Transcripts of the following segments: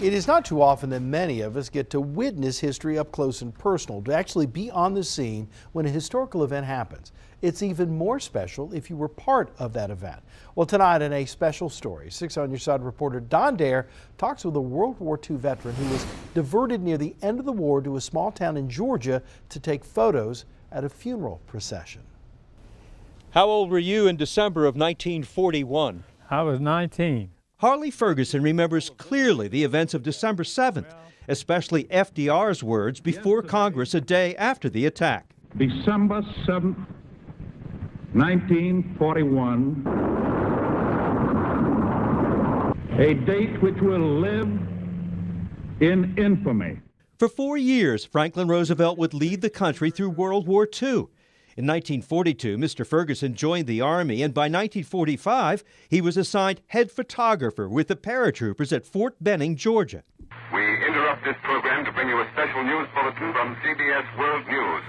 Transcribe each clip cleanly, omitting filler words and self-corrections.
It is not too often that many of us get to witness history up close and personal, to actually be on the scene when a historical event happens. It's even more special if you were part of that event. Well, tonight in a special story, 6 on Your Side reporter Don Dare talks with a World War II veteran who was diverted near the end of the war to a small town in Georgia to take photos at a funeral procession. How old were you in December of 1941? I was 19. Harley Ferguson remembers clearly the events of December 7th, especially FDR's words before Congress a day after the attack. December 7th, 1941, a date which will live in infamy. For 4 years, Franklin Roosevelt would lead the country through World War II. In 1942, Mr. Ferguson joined the Army, and by 1945, he was assigned head photographer with the paratroopers at Fort Benning, Georgia. We interrupt this program to bring you a special news bulletin from CBS World News.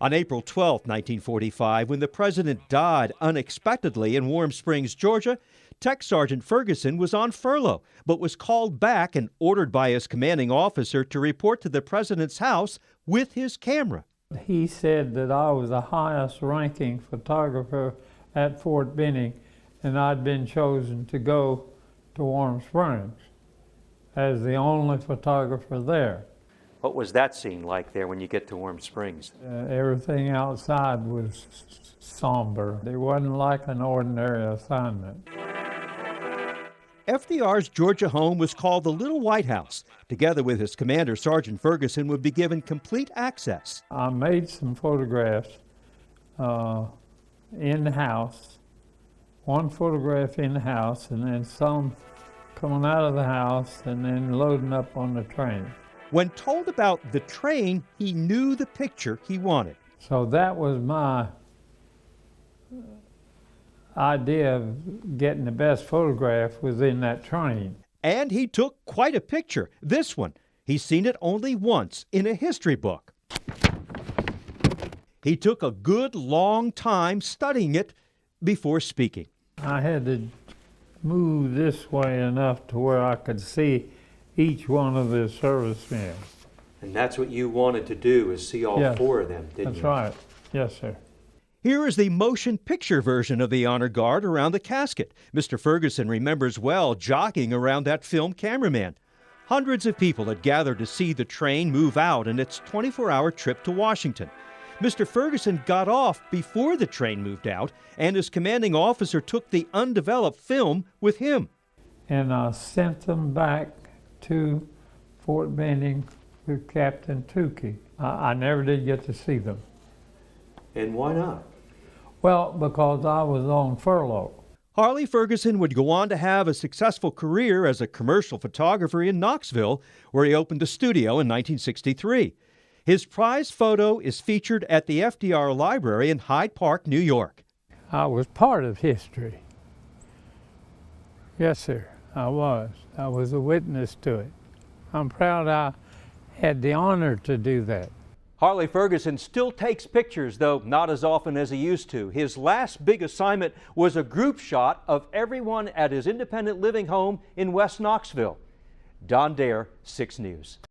On April 12, 1945, when the president died unexpectedly in Warm Springs, Georgia, Tech Sergeant Ferguson was on furlough, but was called back and ordered by his commanding officer to report to the president's house with his camera. He said that I was the highest ranking photographer at Fort Benning, and I'd been chosen to go to Warm Springs as the only photographer there. What was that scene like there when you get to Warm Springs? Everything outside was somber. It wasn't like an ordinary assignment. FDR's Georgia home was called the Little White House. Together with his commander, Sergeant Ferguson would be given complete access. I made some photographs in the house, one photograph in the house, and then some coming out of the house and then loading up on the train. When told about the train, he knew the picture he wanted. So that was my idea of getting the best photograph was in that train. And he took quite a picture. This one, he's seen it only once in a history book. He took a good long time studying it before speaking. I had to move this way enough to where I could see each one of the servicemen. And that's what you wanted to do, is see all Yes, four of them, didn't you? That's right. Yes, sir. Here is the motion picture version of the honor guard around the casket. Mr. Ferguson remembers well jockeying around that film cameraman. Hundreds of people had gathered to see the train move out in its 24-hour trip to Washington. Mr. Ferguson got off before the train moved out, and his commanding officer took the undeveloped film with him. And I sent them back to Fort Benning with Captain Tukey. I never did get to see them. And why not? Well, because I was on furlough. Harley Ferguson would go on to have a successful career as a commercial photographer in Knoxville, where he opened a studio in 1963. His prize photo is featured at the FDR Library in Hyde Park, New York. I was part of history. Yes, sir, I was. I was a witness to it. I'm proud I had the honor to do that. Harley Ferguson still takes pictures, though not as often as he used to. His last big assignment was a group shot of everyone at his independent living home in West Knoxville. Don Dare, 6 News.